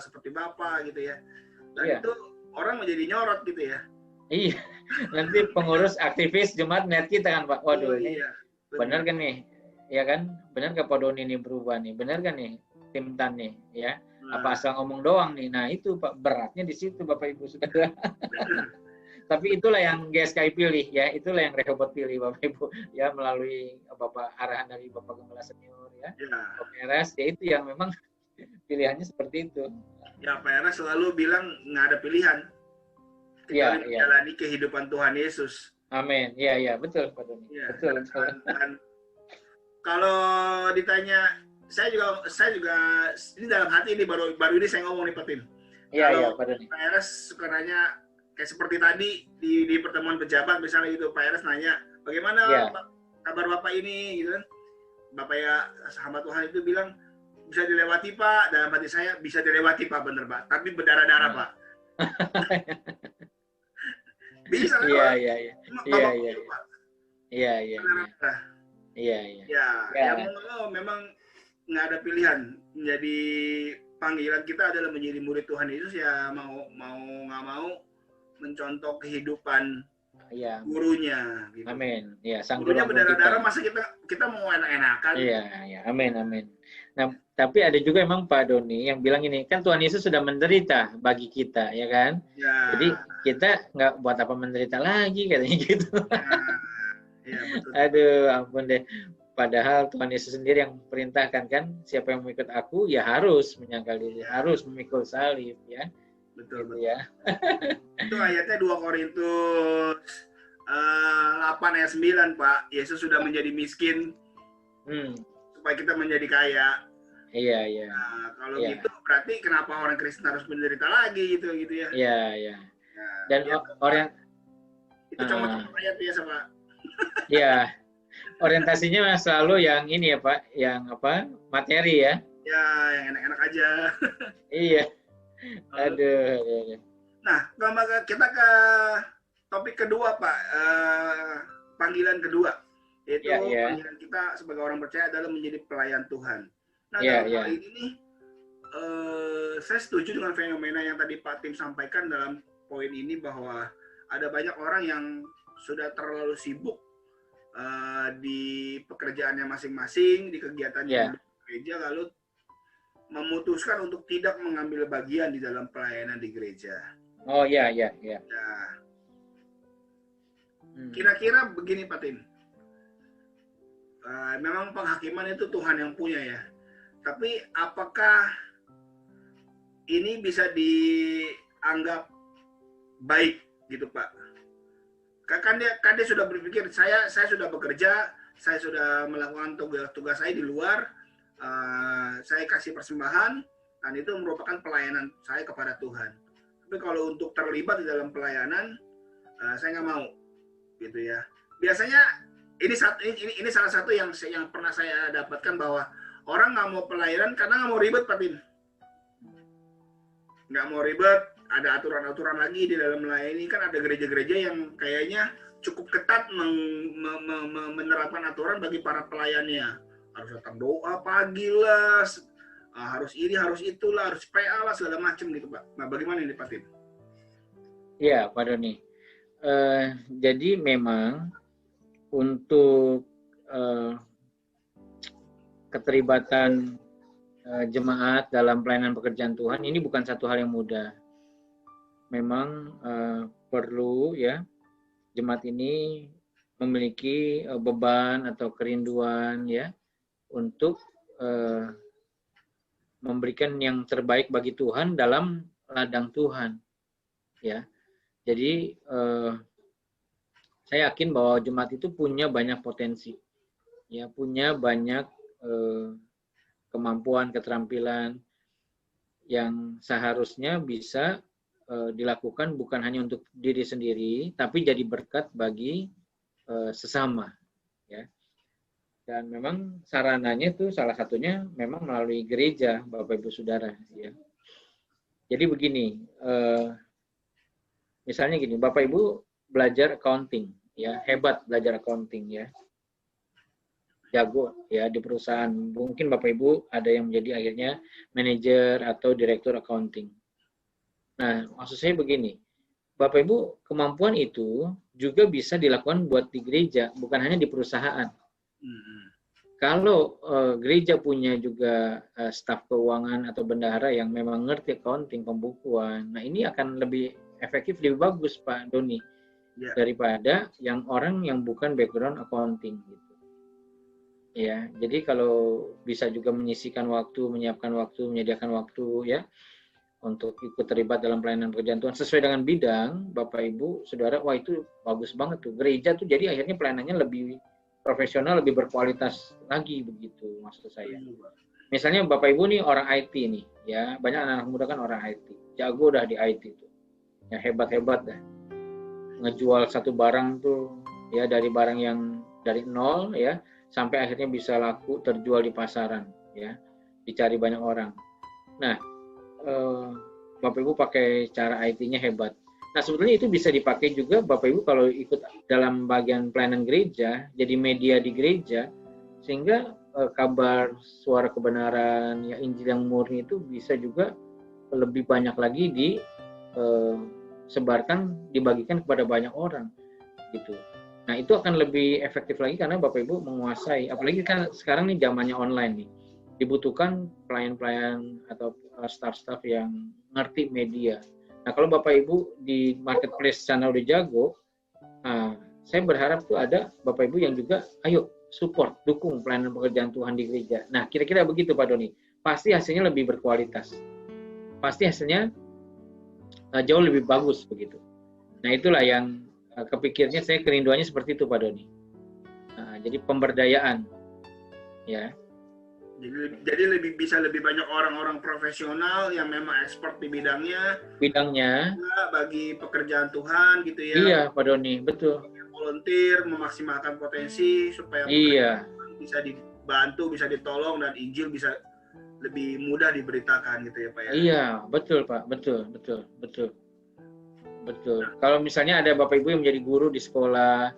seperti Bapa gitu ya. Dan itu orang menjadi nyorot gitu ya. Iya, nanti pengurus aktivis jemaat melihat kita kan Pak, waduh ini benar kan nih, ya kan, benar nggak Pak Doni ini berubah nih, benar kan nih Tim Tan nih, ya. Apa asal ngomong doang nih? Nah itu Pak, beratnya di situ Bapak Ibu Saudara. Tapi itulah yang GSKI pilih ya, itulah yang Rehoboth pilih Bapak Ibu ya, melalui Bapak arahan dari Bapak Gembala Senior ya. Pak PRS ya itu yang memang pilihannya seperti itu. Ya PRS selalu bilang nggak ada pilihan. Kita menjalani kehidupan Tuhan Yesus. Amin. Iya betul Pak Doni. Betul. Dan kalau ditanya saya juga ini dalam hati ini baru ini saya ngomong nih Pak Tim. Iya Pak Doni. Pak Eres suka nanya kayak seperti tadi di pertemuan pejabat misalnya gitu, Pak Eres nanya bagaimana kabar Bapak ini gitu kan. Bapak ya hamba Tuhan itu bilang bisa dilewati Pak, dalam hati saya bisa dilewati Pak, bener Pak, tapi berdarah-darah Pak. Bisa Pak. Iya. Memang nggak ada pilihan. Menjadi panggilan kita adalah menjadi murid Tuhan Yesus ya, mau nggak mau mencontoh kehidupan gurunya. Gitu. Amin. Ya, sang gurunya berdarah-darah, masa kita mau enak-enakan? Iya. Amin. Nah, tapi ada juga emang Pak Doni yang bilang ini, kan Tuhan Yesus sudah menderita bagi kita, ya kan? Ya. Jadi kita nggak buat apa menderita lagi katanya gitu. Ya, betul. Aduh, ampun deh. Padahal Tuhan Yesus sendiri yang perintahkan kan, siapa yang mengikut aku ya harus menyangkal diri, harus memikul salib ya. Betul. Ya. Itu ayatnya 2 Korintus 8 ayat 9 Pak. Yesus sudah menjadi miskin supaya kita menjadi kaya. Iya. Nah, kalau gitu berarti kenapa orang Kristen harus menderita lagi gitu ya? Iya. Dan orang itu cuma ayat biasa Pak. Iya. Orientasinya selalu yang ini ya Pak, yang apa? Materi ya. Ya, yang enak-enak aja. Iya. Aduh. Nah, kita ke topik kedua Pak, panggilan kedua, yaitu panggilan kita sebagai orang percaya adalah menjadi pelayan Tuhan. Nah, dalam hal ini nih, saya setuju dengan fenomena yang tadi Pak Tim sampaikan dalam poin ini, bahwa ada banyak orang yang sudah terlalu sibuk di pekerjaannya masing-masing, di kegiatannya di gereja, lalu memutuskan untuk tidak mengambil bagian di dalam pelayanan di gereja. Oh iya. Kira-kira begini Pak Tim, memang penghakiman itu Tuhan yang punya ya. Tapi apakah ini bisa dianggap baik gitu Pak? Kan dia sudah berpikir, saya sudah bekerja, saya sudah melakukan tugas saya di luar, saya kasih persembahan, dan itu merupakan pelayanan saya kepada Tuhan. Tapi kalau untuk terlibat di dalam pelayanan, saya nggak mau, gitu ya. Biasanya ini salah satu yang pernah saya dapatkan, bahwa orang nggak mau pelayanan karena nggak mau ribet, Pak Tim. Nggak mau ribet. Ada aturan-aturan lagi di dalam melayani. Kan ada gereja-gereja yang kayaknya cukup ketat menerapkan aturan bagi para pelayannya. Harus datang doa pagi lah, harus ini, harus itulah, harus PA lah, segala macam gitu Pak. Nah bagaimana ini Pak Tim? Iya Pak Doni. Jadi memang untuk keterlibatan jemaat dalam pelayanan pekerjaan Tuhan ini bukan satu hal yang mudah. Memang perlu ya jemaat ini memiliki beban atau kerinduan ya untuk memberikan yang terbaik bagi Tuhan dalam ladang Tuhan ya. Jadi saya yakin bahwa jemaat itu punya banyak potensi, ya, punya banyak kemampuan, keterampilan yang seharusnya bisa dilakukan bukan hanya untuk diri sendiri, tapi jadi berkat bagi sesama, ya. Dan memang sarananya itu salah satunya memang melalui gereja, Bapak Ibu Saudara, ya. Jadi begini, misalnya gini, Bapak Ibu belajar accounting, ya, hebat belajar accounting, ya, jago ya di perusahaan. Mungkin Bapak Ibu ada yang menjadi akhirnya manajer atau direktur accounting. Nah, maksud saya begini, Bapak Ibu kemampuan itu juga bisa dilakukan buat di gereja, bukan hanya di perusahaan. Kalau gereja punya juga staf keuangan atau bendahara yang memang ngerti accounting, pembukuan, nah ini akan lebih efektif, lebih bagus Pak Doni, daripada yang orang yang bukan background accounting gitu. Ya, jadi kalau bisa juga menyisihkan waktu, menyiapkan waktu, menyediakan waktu ya untuk ikut terlibat dalam pelayanan pekerjaan Tuhan sesuai dengan bidang, Bapak Ibu, Saudara, wah itu bagus banget tuh. Gereja tuh jadi akhirnya pelayanannya lebih profesional, lebih berkualitas lagi begitu maksud saya. Misalnya Bapak Ibu nih orang IT nih, ya banyak anak muda kan orang IT, jago dah di IT tuh, ya hebat-hebat dah, ngejual satu barang tuh, ya dari barang yang dari nol ya sampai akhirnya bisa laku terjual di pasaran, ya dicari banyak orang. Nah, Bapak Ibu pakai cara IT-nya hebat. Nah, sebetulnya itu bisa dipakai juga Bapak Ibu kalau ikut dalam bagian pelayanan gereja, jadi media di gereja, sehingga kabar suara kebenaran, ya Injil yang murni itu bisa juga lebih banyak lagi disebarkan, dibagikan kepada banyak orang, gitu. Nah, itu akan lebih efektif lagi karena Bapak Ibu menguasai, apalagi kan sekarang nih zamannya online nih. Dibutuhkan pelayan-pelayan atau staff-staff yang ngerti media. Nah, kalau Bapak Ibu di marketplace sana udah jago, nah, saya berharap tuh ada Bapak Ibu yang juga ayo support, dukung pelayanan pekerjaan Tuhan di gereja. Nah, kira-kira begitu Pak Doni. Pasti hasilnya lebih berkualitas. Pasti hasilnya jauh lebih bagus begitu. Nah, itulah yang kepikirnya saya kerinduannya seperti itu Pak Doni. Nah, jadi pemberdayaan ya. Jadi bisa lebih banyak orang-orang profesional yang memang expert di bidangnya bagi pekerjaan Tuhan gitu ya. Iya Pak Doni, betul. Volunteer memaksimalkan potensi supaya bisa dibantu, bisa ditolong dan Injil bisa lebih mudah diberitakan gitu ya Pak ya. Iya, betul Pak, betul. Kalau misalnya ada Bapak Ibu yang menjadi guru di sekolah,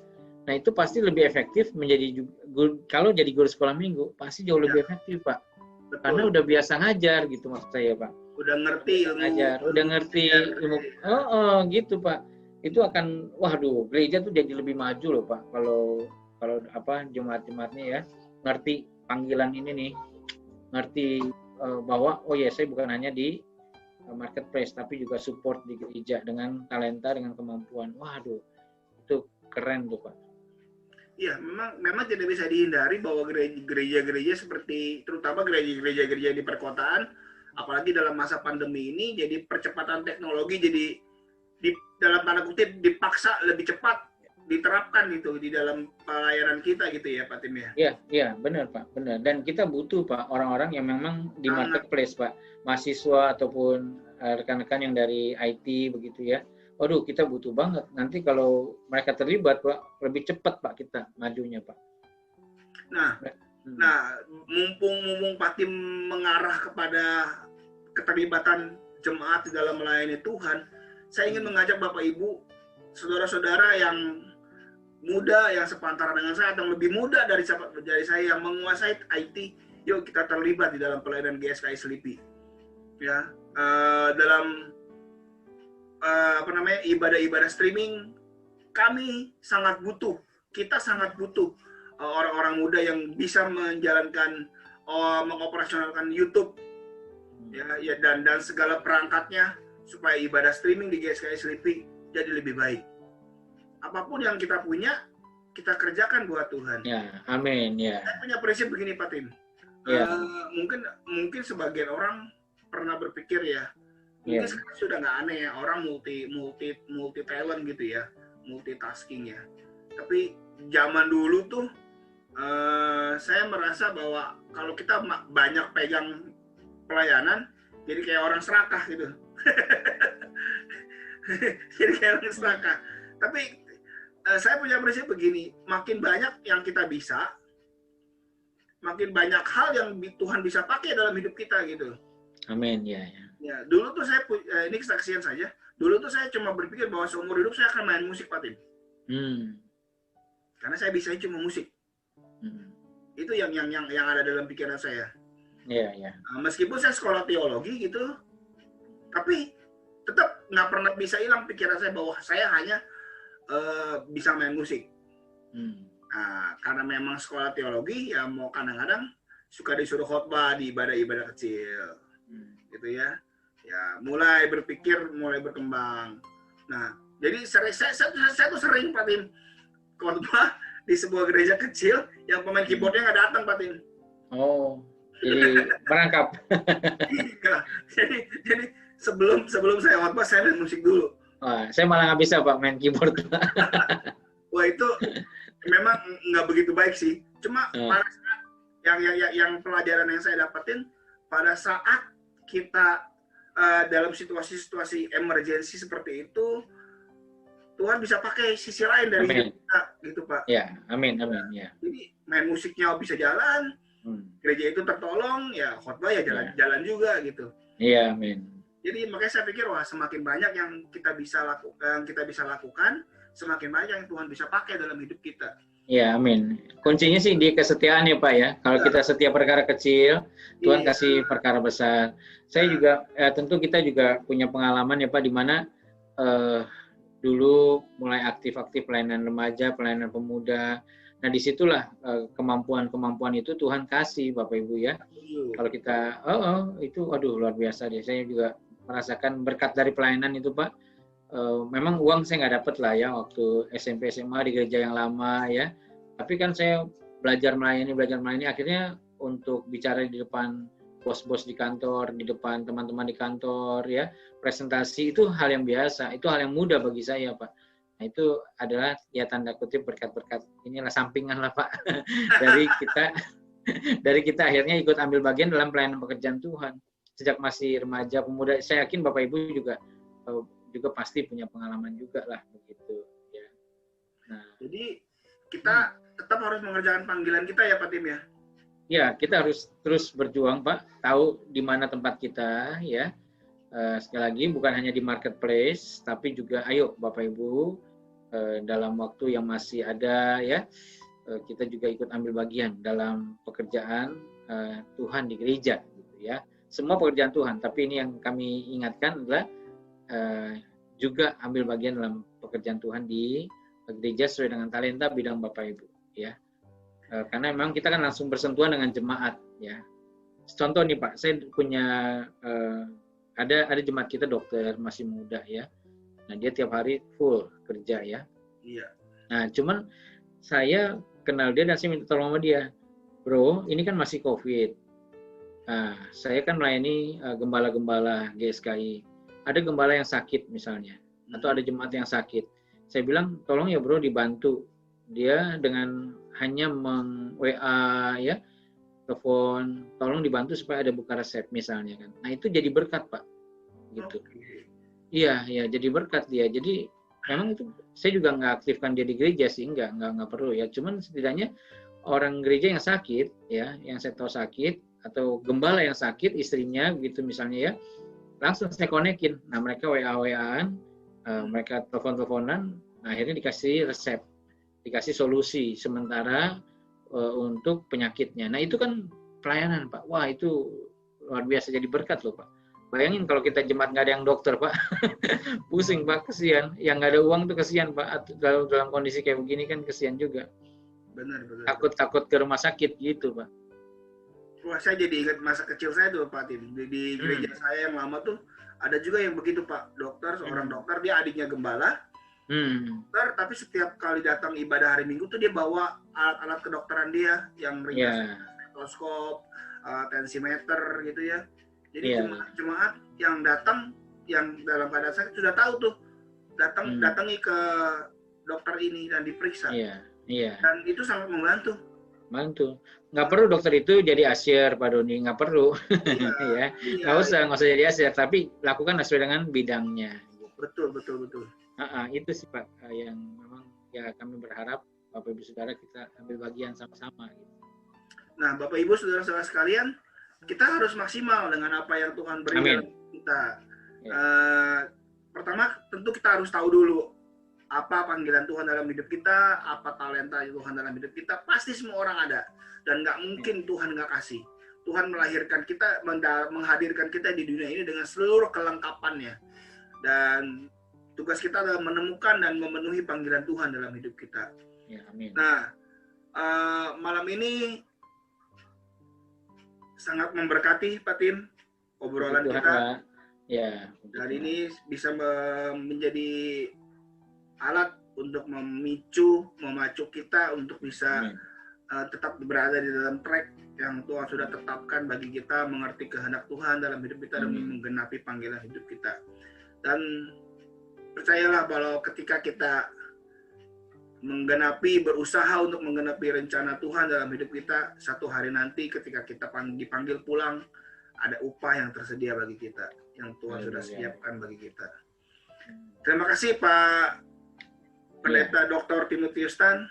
nah itu pasti lebih efektif menjadi guru. Kalau jadi guru sekolah minggu pasti jauh lebih efektif Pak. Betul. Karena udah biasa ngajar gitu maksud saya Pak. Udah ngerti ilmu. Gitu Pak. Itu akan, waduh, gereja tuh jadi lebih maju loh Pak. Kalau jemaat-jemaatnya ya ngerti panggilan ini nih, ngerti bahwa oh ya saya bukan hanya di marketplace tapi juga support di gereja dengan talenta, dengan kemampuan. Waduh, itu keren tuh Pak. Iya, memang tidak bisa dihindari bahwa gereja-gereja seperti terutama gereja-gereja di perkotaan, apalagi dalam masa pandemi ini, jadi percepatan teknologi jadi dalam tanda kutip dipaksa lebih cepat diterapkan gitu di dalam pelayanan kita gitu ya Pak Tim ya. Iya, benar Pak, benar. Dan kita butuh Pak orang-orang yang memang di marketplace Pak, mahasiswa ataupun rekan-rekan yang dari IT begitu ya. Waduh, kita butuh banget. Nanti kalau mereka terlibat Pak, lebih cepat Pak kita majunya Pak. Nah, mumpung Pak Tim mengarah kepada keterlibatan jemaat di dalam melayani Tuhan, saya ingin mengajak Bapak Ibu, saudara-saudara yang muda, yang sepantaran dengan saya atau lebih muda dari saya yang menguasai IT, yuk kita terlibat di dalam pelayanan GSKI Selipi. Ya, dalam ibadah-ibadah streaming, kita sangat butuh orang-orang muda yang bisa menjalankan, mengoperasionalkan YouTube, ya dan segala perangkatnya supaya ibadah streaming di GSKI Selipi jadi lebih baik. Apapun yang kita punya, kita kerjakan buat Tuhan. Ya, amin ya. Saya punya prinsip begini Pak Tim. Ya. Mungkin sebagian orang pernah berpikir ya, mungkin sekarang sudah nggak aneh ya orang multi talent gitu ya, multitasking ya. Tapi zaman dulu tuh saya merasa bahwa kalau kita banyak pegang pelayanan, jadi kayak orang serakah gitu. Jadi kayak orang serakah. Tapi saya punya prinsip begini, makin banyak yang kita bisa, makin banyak hal yang Tuhan bisa pakai dalam hidup kita gitu. Amin, ya, ya. Ya, dulu tuh saya ini kesaksian saja. Dulu tuh saya cuma berpikir bahwa seumur hidup saya akan main musik, Pak Tim. Karena saya bisa cuma musik. Itu yang ada dalam pikiran saya. Iya, iya. Meskipun saya sekolah teologi gitu, tapi tetap nggak pernah bisa hilang pikiran saya bahwa saya hanya bisa main musik. Nah, karena memang sekolah teologi, ya mau kadang-kadang suka disuruh khotbah di ibadah-ibadah kecil, gitu ya. Ya mulai berpikir, mulai berkembang. Nah, jadi saya tuh sering, Pak Tim, khotbah di sebuah gereja kecil yang pemain keyboardnya nggak datang, Pak Tim. Oh, jadi merangkap. jadi sebelum saya khotbah saya main musik dulu. Wah, saya malah nggak bisa Pak main keyboard. Wah, itu memang nggak begitu baik sih. Cuma pada saat yang pelajaran yang saya dapetin pada saat kita dalam situasi-situasi emergensi seperti itu, Tuhan bisa pakai sisi lain dari hidup kita, gitu Pak. Ya, amin, amin. Ya. Jadi main musiknya bisa jalan, gereja itu tertolong, ya khotbah ya jalan juga gitu. Iya, amin. Jadi makanya saya pikir wah semakin banyak yang kita bisa lakukan, semakin banyak yang Tuhan bisa pakai dalam hidup kita. Ya, amin. Kuncinya sih di kesetiaan ya Pak ya. Kalau kita setia perkara kecil, Tuhan kasih perkara besar. Saya juga tentu kita juga punya pengalaman ya Pak, di mana dulu mulai aktif-aktif pelayanan remaja, pelayanan pemuda. Nah disitulah kemampuan-kemampuan itu Tuhan kasih Bapak Ibu ya. Kalau kita, itu aduh luar biasa deh. Saya juga merasakan berkat dari pelayanan itu Pak. Memang uang saya nggak dapat lah ya waktu SMP SMA di gereja yang lama ya. Tapi kan saya belajar melayani akhirnya untuk bicara di depan bos-bos di kantor, di depan teman-teman di kantor ya, presentasi itu hal yang biasa, itu hal yang mudah bagi saya Pak. Nah itu adalah ya tanda kutip berkat-berkat inilah sampingan lah Pak dari kita akhirnya ikut ambil bagian dalam pelayanan pekerjaan Tuhan sejak masih remaja pemuda. Saya yakin Bapak Ibu juga pasti punya pengalaman juga lah begitu ya. Nah, jadi kita tetap harus mengerjakan panggilan kita ya Pak Tim ya. Ya, kita harus terus berjuang Pak, tahu di mana tempat kita ya. Sekali lagi bukan hanya di marketplace, tapi juga ayo Bapak Ibu dalam waktu yang masih ada ya, kita juga ikut ambil bagian dalam pekerjaan Tuhan di gereja gitu ya. Semua pekerjaan Tuhan, tapi ini yang kami ingatkan adalah juga ambil bagian dalam pekerjaan Tuhan di gereja sesuai dengan talenta bidang Bapak Ibu ya. Karena memang kita kan langsung bersentuhan dengan jemaat ya. Contoh nih Pak, saya punya ada jemaat kita dokter masih muda ya. Nah dia tiap hari full kerja ya. Iya. Nah cuman saya kenal dia dan saya minta tolong sama dia, bro ini kan masih COVID. Nah saya kan melayani gembala-gembala GSKI. Ada gembala yang sakit misalnya, atau ada jemaat yang sakit. Saya bilang tolong ya bro dibantu. Dia dengan hanya meng-WA ya, telepon, tolong dibantu supaya ada buka resep misalnya kan. Nah itu jadi berkat Pak, gitu. Iya, ya jadi berkat dia. Jadi memang itu saya juga nggak aktifkan dia di gereja sih, nggak perlu ya. Cuman setidaknya orang gereja yang sakit ya, yang saya tahu sakit atau gembala yang sakit istrinya gitu misalnya ya, langsung saya konekin. Nah mereka WA-WA-an, mereka telepon-teleponan, nah, akhirnya dikasih resep. Dikasih solusi sementara untuk penyakitnya. Nah itu kan pelayanan Pak. Wah itu luar biasa jadi berkat loh Pak. Bayangin kalau kita jemaat nggak ada yang dokter Pak. Pusing Pak, kesian. Yang nggak ada uang tuh kesian Pak. Dalam kondisi kayak begini kan kesian juga. Benar. Takut ke rumah sakit gitu Pak. Wah saya jadi ingat masa kecil saya tuh Pak Tim. Di gereja saya yang lama tuh ada juga yang begitu Pak. Dokter, seorang dokter, dia adiknya gembala. Dokter, tapi setiap kali datang ibadah hari Minggu tuh dia bawa alat-alat kedokteran dia yang ringkas, stetoskop, tensimeter gitu ya. Jadi jemaat yang datang yang dalam keadaan sakit sudah tahu tuh datangi ke dokter ini dan diperiksa. Iya, iya. Dan itu sangat membantu. Bantu. Nggak perlu dokter itu jadi asyir, Pak Doni. Nggak perlu. Ya. Iya, Nggak usah jadi asyir. Tapi lakukan sesuai dengan bidangnya. betul. Itu sih Pak, yang memang ya kami berharap Bapak Ibu Saudara kita ambil bagian sama-sama. Gitu. Nah, Bapak Ibu Saudara-saudara sekalian, kita harus maksimal dengan apa yang Tuhan beri Amin. dalam kita. Ya. Pertama, tentu kita harus tahu dulu apa panggilan Tuhan dalam hidup kita, apa talenta Tuhan dalam hidup kita. Pasti semua orang ada, dan nggak mungkin Tuhan nggak kasih. Tuhan melahirkan kita, menghadirkan kita di dunia ini dengan seluruh kelengkapannya. Dan tugas kita adalah menemukan dan memenuhi panggilan Tuhan dalam hidup kita. Ya, amin. Nah, malam ini sangat memberkati Pak Tim obrolan Tuhan, kita. Pak. Ya. Dan ini bisa menjadi alat untuk memacu kita untuk bisa tetap berada di dalam track yang Tuhan sudah tetapkan bagi kita, mengerti kehendak Tuhan dalam hidup kita dan menggenapi panggilan hidup kita. Dan percayalah bahwa ketika kita berusaha untuk menggenapi rencana Tuhan dalam hidup kita, satu hari nanti ketika kita dipanggil pulang, ada upah yang tersedia bagi kita, yang Tuhan sudah siapkan bagi kita. Terima kasih Pak Pendeta Dr. Timotius Tan.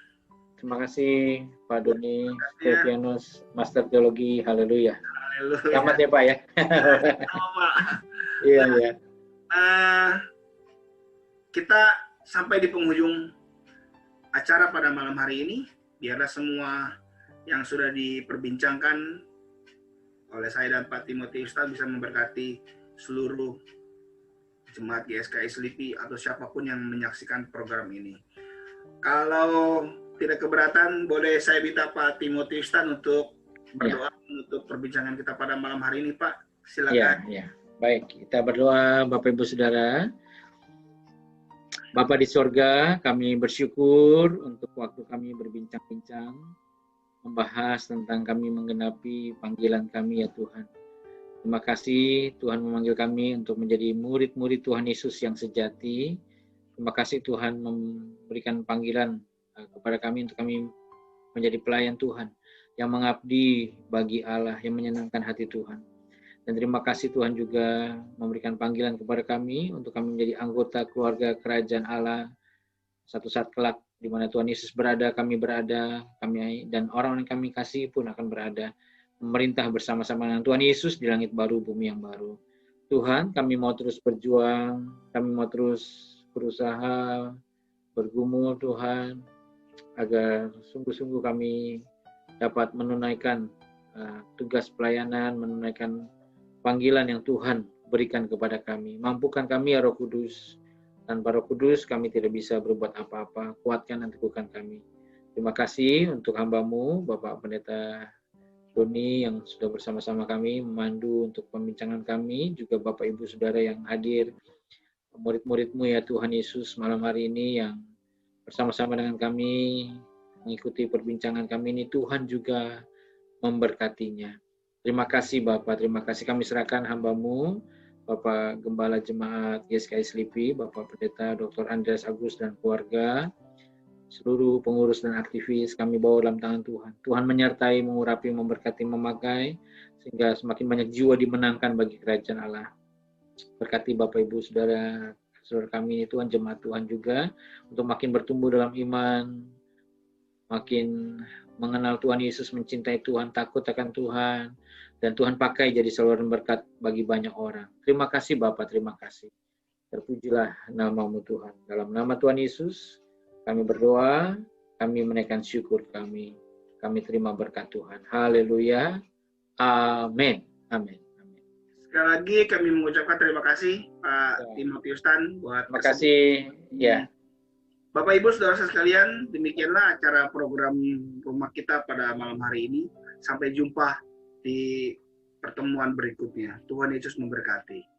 Terima kasih Pak Doni Stefanus, Master Teologi. Haleluya. Selamat ya Pak ya. Sama. Iya. Kita sampai di penghujung acara pada malam hari ini. Biarlah semua yang sudah diperbincangkan oleh saya dan Pak Timotius Tan bisa memberkati seluruh jemaat GSKI Selipi atau siapapun yang menyaksikan program ini. Kalau tidak keberatan, boleh saya minta Pak Timotius Tan untuk berdoa untuk perbincangan kita pada malam hari ini, Pak. Silakan. Ya. Baik, kita berdoa Bapak Ibu Saudara. Bapa di sorga, kami bersyukur untuk waktu kami berbincang-bincang, membahas tentang kami menggenapi panggilan kami ya Tuhan. Terima kasih Tuhan memanggil kami untuk menjadi murid-murid Tuhan Yesus yang sejati. Terima kasih Tuhan memberikan panggilan kepada kami untuk kami menjadi pelayan Tuhan yang mengabdi bagi Allah, yang menyenangkan hati Tuhan. Dan terima kasih Tuhan juga memberikan panggilan kepada kami untuk kami menjadi anggota keluarga kerajaan Allah. Satu saat kelak di mana Tuhan Yesus berada, kami dan orang yang kami kasih pun akan berada. Memerintah bersama-sama dengan Tuhan Yesus di langit baru, bumi yang baru. Tuhan, kami mau terus berjuang, kami mau terus berusaha, bergumul Tuhan, agar sungguh-sungguh kami dapat menunaikan tugas pelayanan, menunaikan panggilan yang Tuhan berikan kepada kami. Mampukan kami ya Roh Kudus. Tanpa Roh Kudus kami tidak bisa berbuat apa-apa. Kuatkan dan teguhkan kami. Terima kasih untuk hamba-Mu, Bapak Pendeta Doni yang sudah bersama-sama kami memandu untuk pembincangan kami, juga Bapak Ibu Saudara yang hadir, murid-murid-Mu ya Tuhan Yesus malam hari ini yang bersama-sama dengan kami mengikuti perbincangan kami ini. Tuhan juga memberkatinya. Terima kasih Bapak, terima kasih kami serahkan hamba-Mu, Bapak Gembala Jemaat GSKI Selipi, Bapak Pendeta Dr. Andreas Agus dan keluarga, seluruh pengurus dan aktivis kami bawa dalam tangan Tuhan. Tuhan menyertai, mengurapi, memberkati, memakai, sehingga semakin banyak jiwa dimenangkan bagi kerajaan Allah. Berkati Bapak Ibu Saudara kami Tuhan, jemaat Tuhan juga, untuk makin bertumbuh dalam iman, makin mengenal Tuhan Yesus, mencintai Tuhan, takut akan Tuhan, dan Tuhan pakai jadi saluran berkat bagi banyak orang. Terima kasih Bapak, terima kasih. Terpujilah nama-Mu Tuhan. Dalam nama Tuhan Yesus, kami berdoa, kami menaikkan syukur kami terima berkat Tuhan. Haleluya. Amin. Amin. Sekali lagi kami mengucapkan terima kasih Pak Timotius Tan buat terima kasih ya. Bapak Ibu Saudara sekalian, demikianlah acara program rumah kita pada malam hari ini. Sampai jumpa di pertemuan berikutnya. Tuhan Yesus memberkati.